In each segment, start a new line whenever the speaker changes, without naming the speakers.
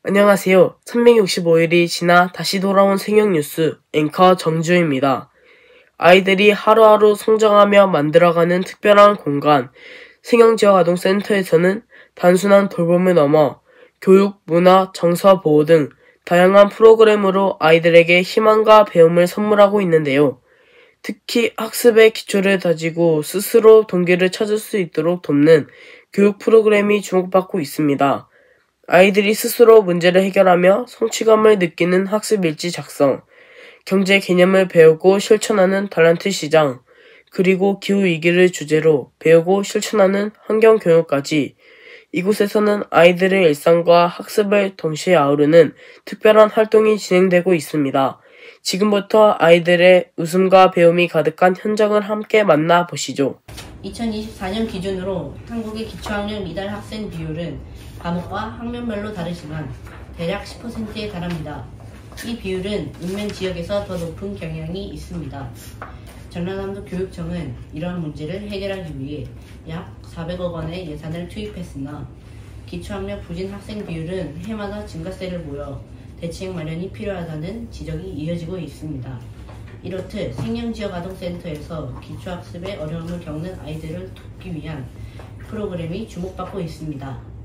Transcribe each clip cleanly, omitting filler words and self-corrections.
안녕하세요. 365일이 지나 다시 돌아온 생명뉴스 앵커 정주입니다. 아이들이 하루하루 성장하며 만들어가는 특별한 공간, 생형지역아동센터에서는 단순한 돌봄을 넘어 교육, 문화, 정서 보호 등 다양한 프로그램으로 아이들에게 희망과 배움을 선물하고 있는데요. 특히 학습의 기초를 다지고 스스로 동기를 찾을 수 있도록 돕는 교육 프로그램이 주목받고 있습니다. 아이들이 스스로 문제를 해결하며 성취감을 느끼는 학습 일지 작성, 경제 개념을 배우고 실천하는 탤런트 시장, 그리고 기후위기를 주제로 배우고 실천하는 환경교육까지 이곳에서는 아이들의 일상과 학습을 동시에 아우르는 특별한 활동이 진행되고 있습니다. 지금부터 아이들의 웃음과 배움이 가득한 현장을 함께 만나보시죠.
2024년 기준으로 한국의 기초학력 미달 학생 비율은 과목과 학년별로 다르지만 대략 10%에 달합니다. 이 비율은 읍면 지역에서 더 높은 경향이 있습니다. 전라남도 교육청은 이러한 문제를 해결하기 위해 약 400억 원의 예산을 투입했으나 기초학력 부진 학생 비율은 해마다 증가세를 보여 대책 마련이 필요하다는 지적이 이어지고 있습니다. 이렇듯 생형지역아동센터에서 기초학습에 어려움을 겪는 아이들을 돕기 위한 프로그램이 주목받고 있습니다.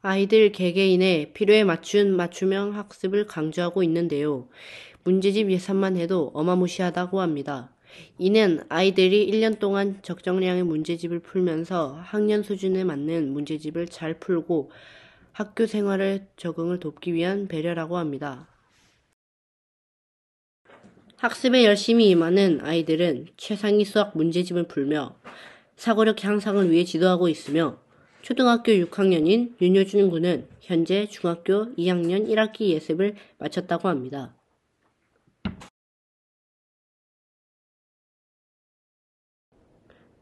아이들 개개인의 필요에 맞춘 맞춤형 학습을 강조하고 있는데요. 문제집 예산만 해도 어마무시하다고 합니다. 이는 아이들이 1년 동안 적정량의 문제집을 풀면서 학년 수준에 맞는 문제집을 잘 풀고 학교 생활에 적응을 돕기 위한 배려라고 합니다. 학습에 열심히 임하는 아이들은 최상위 수학 문제집을 풀며 사고력 향상을 위해 지도하고 있으며 초등학교 6학년인 윤효준 군은 현재 중학교 2학년 1학기 예습을 마쳤다고 합니다.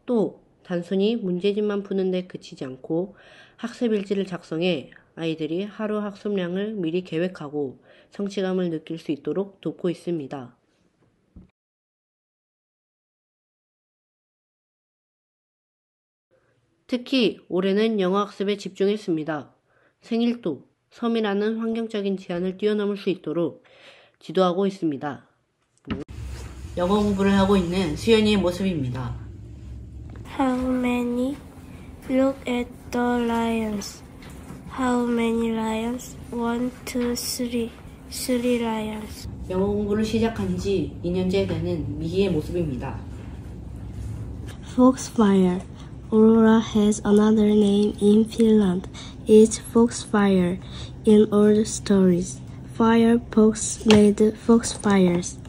또 단순히 문제집만 푸는 데 그치지 않고 학습 일지를 작성해 아이들이 하루 학습량을 미리 계획하고 성취감을 느낄 수 있도록 돕고 있습니다. 특히 올해는 영어 학습에 집중했습니다. 생일도 섬이라는 환경적인 제한을 뛰어넘을 수 있도록 지도하고 있습니다. 영어 공부를 하고 있는 수연이의 모습입니다.
How many? Look at the lions. How many lions? 1, 2, 3. 3 lions.
영어 공부를 시작한 지 2년째 되는 미희의 모습입니다.
Foxfire. Aurora has another name in Finland. It's foxfire. In old stories, fire fox made foxfires.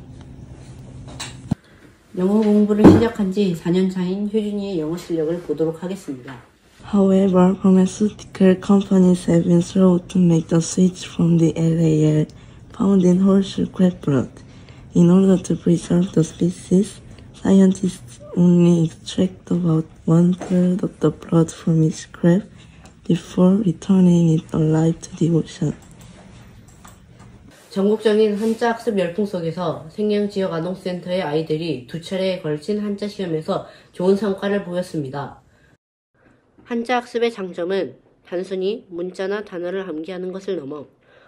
영어 공부를 시작한 지 4년 차인 효준이의 영어 실력을 보도록 하겠습니다.
However, pharmaceutical companies have been slow to make the switch from the LAL found in horseshoe crab blood. In order to preserve the species, scientists only extract about 1/3 of the blood from each crab before returning it alive to the ocean.
전국적인 한자 학습 열풍 속에서 생명지역아동센터의 아이들이 2차례에 걸친 한자 시험에서 좋은 성과를 보였습니다. 한자 학습의 장점은 단순히 문자나 단어를 암기하는 것을 넘어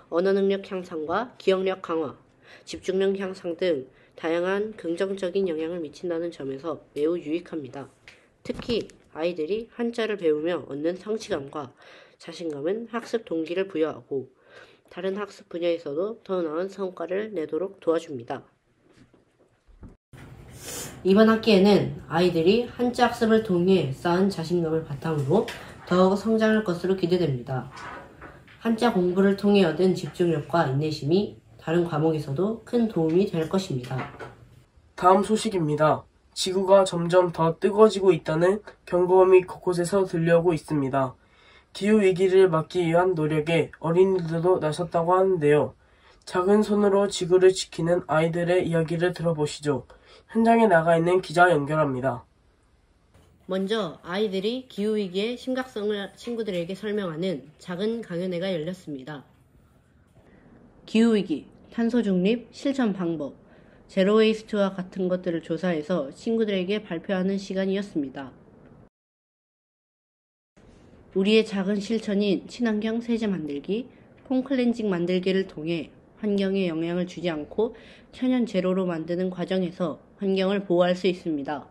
언어 능력 향상과 기억력 강화, 집중력 향상 등 다양한 긍정적인 영향을 미친다는 점에서 매우 유익합니다. 특히 아이들이 한자를 배우며 얻는 성취감과 자신감은 학습 동기를 부여하고 다른 학습 분야에서도 더 나은 성과를 내도록 도와줍니다. 이번 학기에는 아이들이 한자 학습을 통해 쌓은 자신감을 바탕으로 더욱 성장할 것으로 기대됩니다. 한자 공부를 통해 얻은 집중력과 인내심이 다른 과목에서도 큰 도움이 될 것입니다.
다음 소식입니다. 지구가 점점 더 뜨거워지고 있다는 경고음이 곳곳에서 들려오고 있습니다. 기후위기를 막기 위한 노력에 어린이들도 나섰다고 하는데요. 작은 손으로 지구를 지키는 아이들의 이야기를 들어보시죠. 현장에 나가 있는 기자 연결합니다.
먼저 아이들이 기후위기의 심각성을 친구들에게 설명하는 작은 강연회가 열렸습니다. 기후위기, 탄소중립, 실천 방법, 제로웨이스트와 같은 것들을 조사해서 친구들에게 발표하는 시간이었습니다. 우리의 작은 실천인 친환경 세제 만들기, 폼클렌징 만들기를 통해 환경에 영향을 주지 않고 천연 제로로 만드는 과정에서 환경을 보호할 수 있습니다.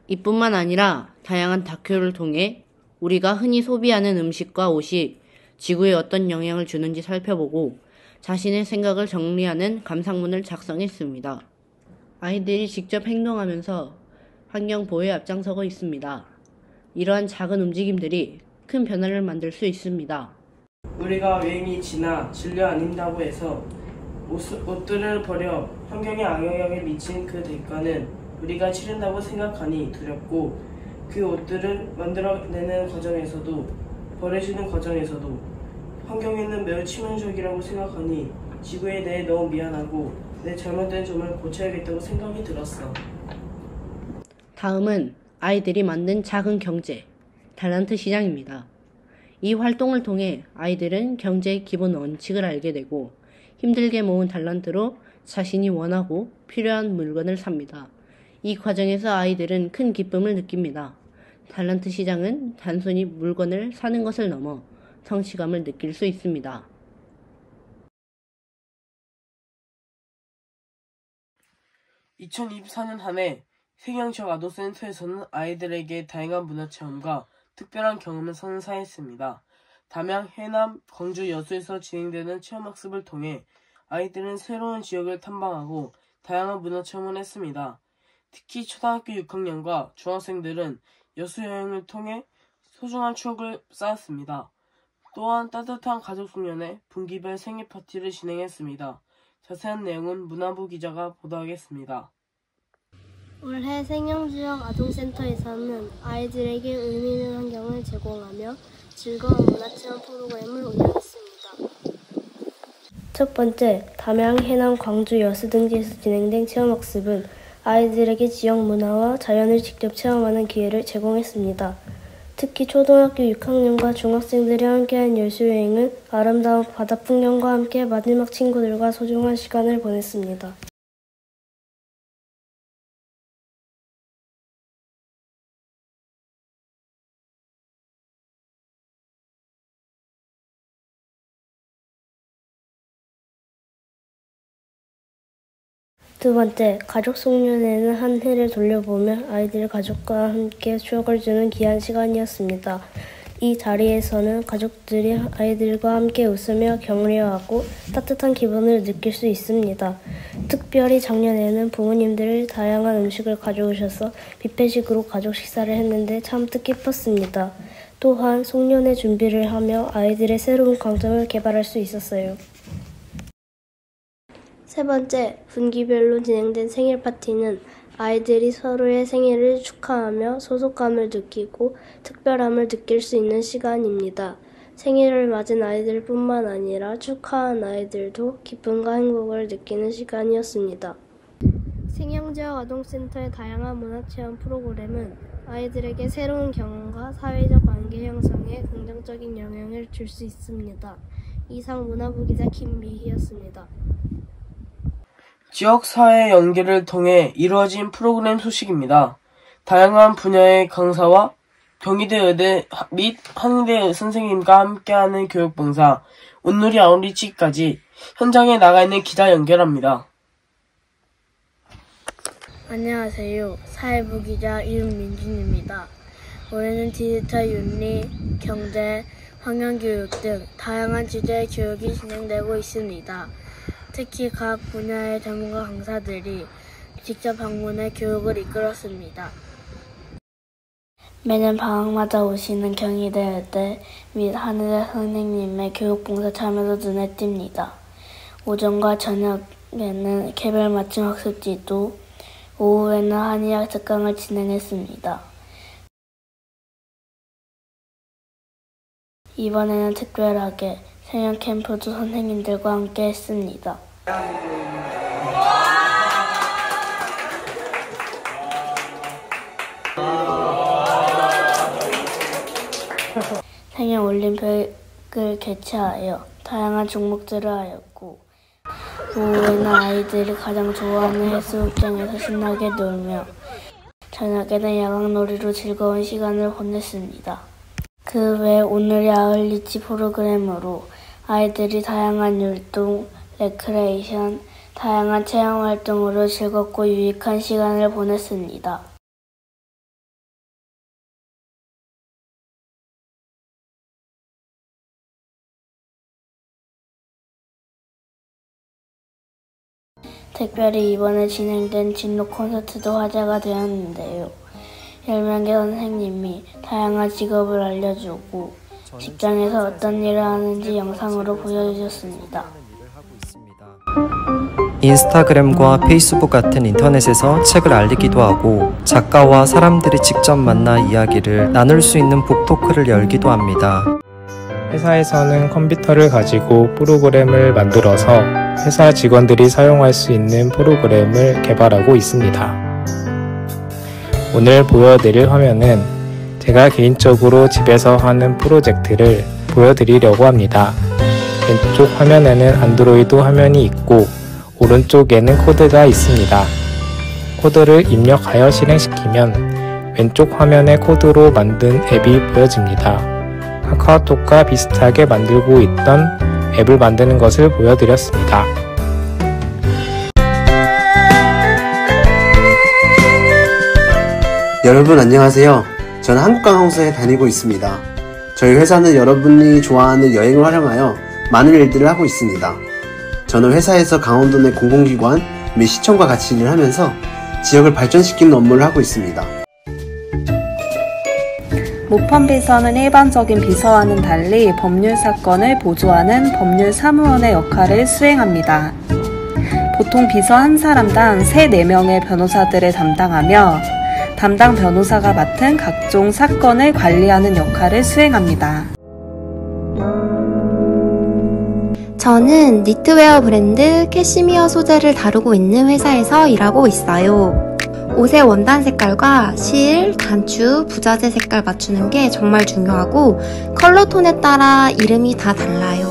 이뿐만 아니라 다양한 다큐를 통해 우리가 흔히 소비하는 음식과 옷이 지구에 어떤 영향을 주는지 살펴보고 자신의 생각을 정리하는 감상문을 작성했습니다. 아이들이 직접 행동하면서 환경 보호에 앞장서고 있습니다. 이러한 작은 움직임들이 큰 변화를 만들 수 있습니다.
우리가 유행이 지나 진료 아닌다고 해서 옷들을 버려 환경에 악영향을 미친 그 대가는 우리가 치른다고 생각하니 두렵고, 그 옷들을 만들어내는 과정에서도 버려지는 과정에서도 환경에는 매우 치명적이라고 생각하니 지구에 대해 너무 미안하고 내 잘못된 점을 고쳐야겠다고 생각이 들었어.
다음은 아이들이 만든 작은 경제, 달란트 시장입니다. 이 활동을 통해 아이들은 경제의 기본 원칙을 알게 되고 힘들게 모은 달란트로 자신이 원하고 필요한 물건을 삽니다. 이 과정에서 아이들은 큰 기쁨을 느낍니다. 달란트 시장은 단순히 물건을 사는 것을 넘어 성취감을 느낄 수 있습니다.
(2024년) 한 해 세경지역 아동센터에서는 아이들에게 다양한 문화체험과 특별한 경험을 선사했습니다. 담양, 해남, 광주, 여수에서 진행되는 체험학습을 통해 아이들은 새로운 지역을 탐방하고 다양한 문화체험을 했습니다. 특히 초등학교 6학년과 중학생들은 여수 여행을 통해 소중한 추억을 쌓았습니다. 또한 따뜻한 가족송년회 분기별 생일 파티를 진행했습니다. 자세한 내용은 문화부 기자가 보도하겠습니다.
올해 생영지역 아동센터에서는 아이들에게 의미 있는 환경을 제공하며 즐거운 문화체험 프로그램을 운영했습니다. 첫 번째, 담양, 해남, 광주, 여수 등지에서 진행된 체험학습은 아이들에게 지역 문화와 자연을 직접 체험하는 기회를 제공했습니다. 특히 초등학교 6학년과 중학생들이 함께한 여수여행은 아름다운 바다 풍경과 함께 마지막 친구들과 소중한 시간을 보냈습니다. 두 번째, 가족 송년회는 한 해를 돌려보며 아이들 가족과 함께 추억을 주는 귀한 시간이었습니다. 이 자리에서는 가족들이 아이들과 함께 웃으며 격려하고 따뜻한 기분을 느낄 수 있습니다. 특별히 작년에는 부모님들이 다양한 음식을 가져오셔서 뷔페식으로 가족 식사를 했는데 참 뜻깊었습니다. 또한 송년회 준비를 하며 아이들의 새로운 강점을 개발할 수 있었어요. 세 번째, 분기별로 진행된 생일 파티는 아이들이 서로의 생일을 축하하며 소속감을 느끼고 특별함을 느낄 수 있는 시간입니다. 생일을 맞은 아이들뿐만 아니라 축하한 아이들도 기쁨과 행복을 느끼는 시간이었습니다. 생영지역 아동센터의 다양한 문화체험 프로그램은 아이들에게 새로운 경험과 사회적 관계 형성에 긍정적인 영향을 줄 수 있습니다. 이상 문화부 기자 김미희였습니다.
지역사회 연계를 통해 이루어진 프로그램 소식입니다. 다양한 분야의 강사와 경희대 의대 및 한의대 선생님과 함께하는 교육봉사, 온누리 아웃리치까지 현장에 나가 있는 기자 연결합니다.
안녕하세요. 사회부 기자 이은민준입니다. 올해는 디지털 윤리, 경제, 환경교육 등 다양한 주제의 교육이 진행되고 있습니다. 특히 각 분야의 전문가 강사들이 직접 방문해 교육을 이끌었습니다. 매년 방학마다 오시는 경희대 의대 및 한의대 선생님의 교육봉사 참여도 눈에 띕니다. 오전과 저녁에는 개별 맞춤 학습지도, 오후에는 한의학 특강을 진행했습니다. 이번에는 특별하게 생활 캠프도 선생님들과 함께 했습니다. 생활 올림픽을 개최하여 다양한 종목들을 하였고, 오후에는 아이들이 가장 좋아하는 해수욕장에서 신나게 놀며 저녁에는 야광놀이로 즐거운 시간을 보냈습니다. 그 외 오늘의 아울리치 프로그램으로 아이들이 다양한 율동, 레크레이션, 다양한 체험활동으로 즐겁고 유익한 시간을 보냈습니다. 특별히 이번에 진행된 진로 콘서트도 화제가 되었는데요. 10명의 선생님이 다양한 직업을 알려주고 직장에서 어떤 일을 하는지 영상으로 보여주셨습니다.
인스타그램과 페이스북 같은 인터넷에서 책을 알리기도 하고 작가와 사람들이 직접 만나 이야기를 나눌 수 있는 북토크를 열기도 합니다.
회사에서는 컴퓨터를 가지고 프로그램을 만들어서 회사 직원들이 사용할 수 있는 프로그램을 개발하고 있습니다. 오늘 보여드릴 화면은 제가 개인적으로 집에서 하는 프로젝트를 보여드리려고 합니다. 왼쪽 화면에는 안드로이드 화면이 있고 오른쪽에는 코드가 있습니다. 코드를 입력하여 실행시키면 왼쪽 화면의 코드로 만든 앱이 보여집니다. 카카오톡과 비슷하게 만들고 있던 앱을 만드는 것을 보여드렸습니다.
여러분 안녕하세요. 저는 한국관광서에 다니고 있습니다. 저희 회사는 여러분이 좋아하는 여행을 활용하여 많은 일들을 하고 있습니다. 저는 회사에서 강원도 내 공공기관 및 시청과 같이 일을 하면서 지역을 발전시키는 업무를 하고 있습니다.
모펀비서는 일반적인 비서와는 달리 법률 사건을 보조하는 법률사무원의 역할을 수행합니다. 보통 비서 한 사람당 3-4명의 변호사들을 담당하며 담당 변호사가 맡은 각종 사건을 관리하는 역할을 수행합니다.
저는 니트웨어 브랜드 캐시미어 소재를 다루고 있는 회사에서 일하고 있어요. 옷의 원단 색깔과 실, 단추, 부자재 색깔 맞추는 게 정말 중요하고 컬러톤에 따라 이름이 다 달라요.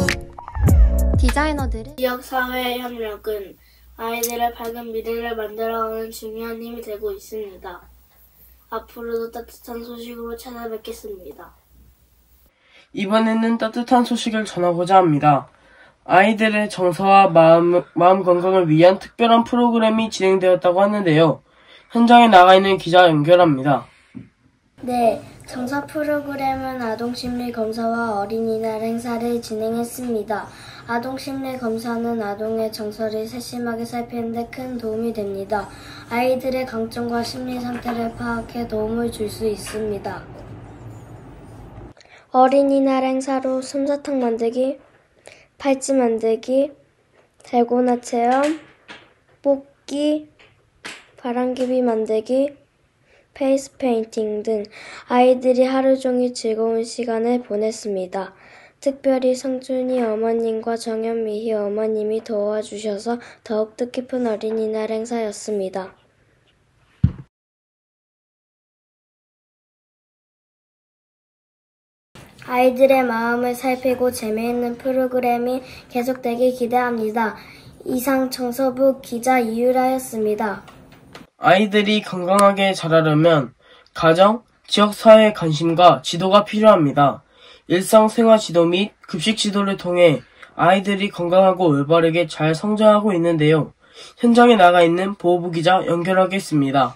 디자이너들은
지역사회 협력은 아이들의 밝은 미래를 만들어가는 중요한 힘이 되고 있습니다. 앞으로도 따뜻한 소식으로 찾아뵙겠습니다.
이번에는 따뜻한 소식을 전하고자 합니다. 아이들의 정서와 마음 건강을 위한 특별한 프로그램이 진행되었다고 하는데요. 현장에 나가 있는 기자 연결합니다.
네, 정서 프로그램은 아동심리검사와 어린이날 행사를 진행했습니다. 아동심리검사는 아동의 정서를 세심하게 살피는 데 큰 도움이 됩니다. 아이들의 강점과 심리 상태를 파악해 도움을 줄 수 있습니다. 어린이날 행사로 솜사탕 만들기, 팔찌 만들기, 달고나 체험, 뽑기, 바람기비 만들기, 페이스 페인팅 등 아이들이 하루 종일 즐거운 시간을 보냈습니다. 특별히 성준이 어머님과 정현미희 어머님이 도와주셔서 더욱 뜻깊은 어린이날 행사였습니다. 아이들의 마음을 살피고 재미있는 프로그램이 계속되길 기대합니다. 이상 청소부 기자 이유라였습니다.
아이들이 건강하게 자라려면 가정, 지역사회의 관심과 지도가 필요합니다. 일상생활 지도 및 급식 지도를 통해 아이들이 건강하고 올바르게 잘 성장하고 있는데요. 현장에 나가 있는 보호부 기자 연결하겠습니다.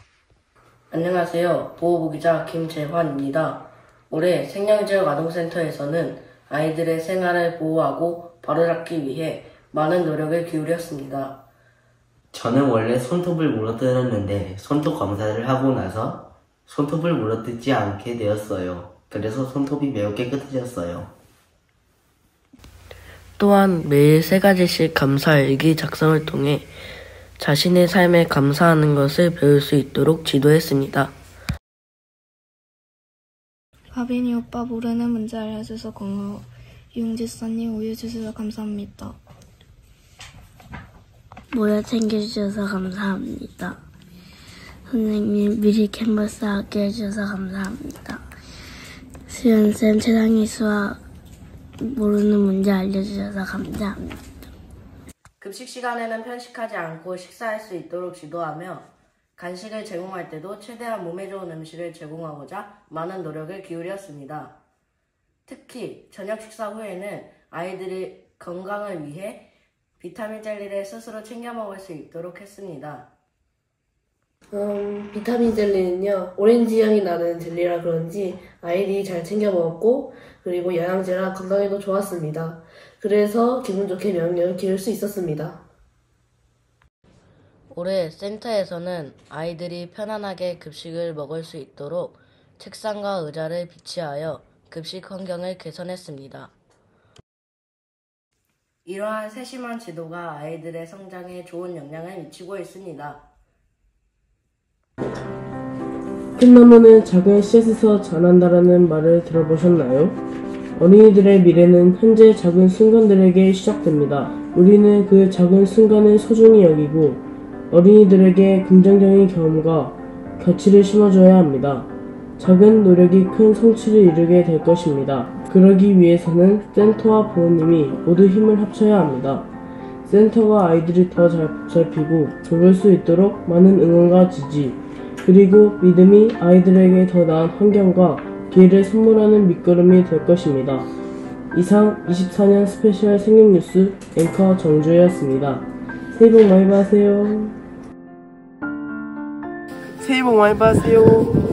안녕하세요. 보호부 기자 김재환입니다. 올해 생명지역 아동센터에서는 아이들의 생활을 보호하고 바로잡기 위해 많은 노력을 기울였습니다.
저는 원래 손톱을 물어뜯었는데 손톱 검사를 하고 나서 손톱을 물어뜯지 않게 되었어요. 그래서 손톱이 매우 깨끗해졌어요.
또한 매일 3가지씩 감사 일기 작성을 통해 자신의 삶에 감사하는 것을 배울 수 있도록 지도했습니다.
가빈이 오빠 모르는 문제 알려줘서 고마워. 융지선님 우유 주셔서 감사합니다.
모여 챙겨주셔서 감사합니다. 선생님 미리 캔버스 하게 해주셔서 감사합니다. 수연쌤 세상의 수학 모르는 문제 알려주셔서 감사합니다.
급식 시간에는 편식하지 않고 식사할 수 있도록 지도하며 간식을 제공할 때도 최대한 몸에 좋은 음식을 제공하고자 많은 노력을 기울였습니다. 특히 저녁 식사 후에는 아이들이 건강을 위해 비타민 젤리를 스스로 챙겨 먹을 수 있도록 했습니다.
비타민 젤리는요, 오렌지 향이 나는 젤리라 그런지 아이들이 잘 챙겨 먹었고, 그리고 영양제라 건강에도 좋았습니다. 그래서 기분 좋게 면역력을 기를 수 있었습니다.
올해 센터에서는 아이들이 편안하게 급식을 먹을 수 있도록 책상과 의자를 비치하여 급식 환경을 개선했습니다.
이러한 세심한 지도가 아이들의 성장에 좋은 영향을 미치고 있습니다.
큰 나무는 작은 씨앗에서 자란다라는 말을 들어보셨나요? 어린이들의 미래는 현재 작은 순간들에게 시작됩니다. 우리는 그 작은 순간을 소중히 여기고 어린이들에게 긍정적인 경험과 가치를 심어줘야 합니다. 작은 노력이 큰 성취를 이루게 될 것입니다. 그러기 위해서는 센터와 부모님이 모두 힘을 합쳐야 합니다. 센터가 아이들이 더 잘 보살피고 돌볼 수 있도록 많은 응원과 지지, 그리고 믿음이 아이들에게 더 나은 환경과 기회를 선물하는 밑거름이 될 것입니다. 이상 24년 스페셜 생명뉴스 앵커 정주혜였습니다. 새해 복 많이 받으세요. 새해 복 많이 받으세요.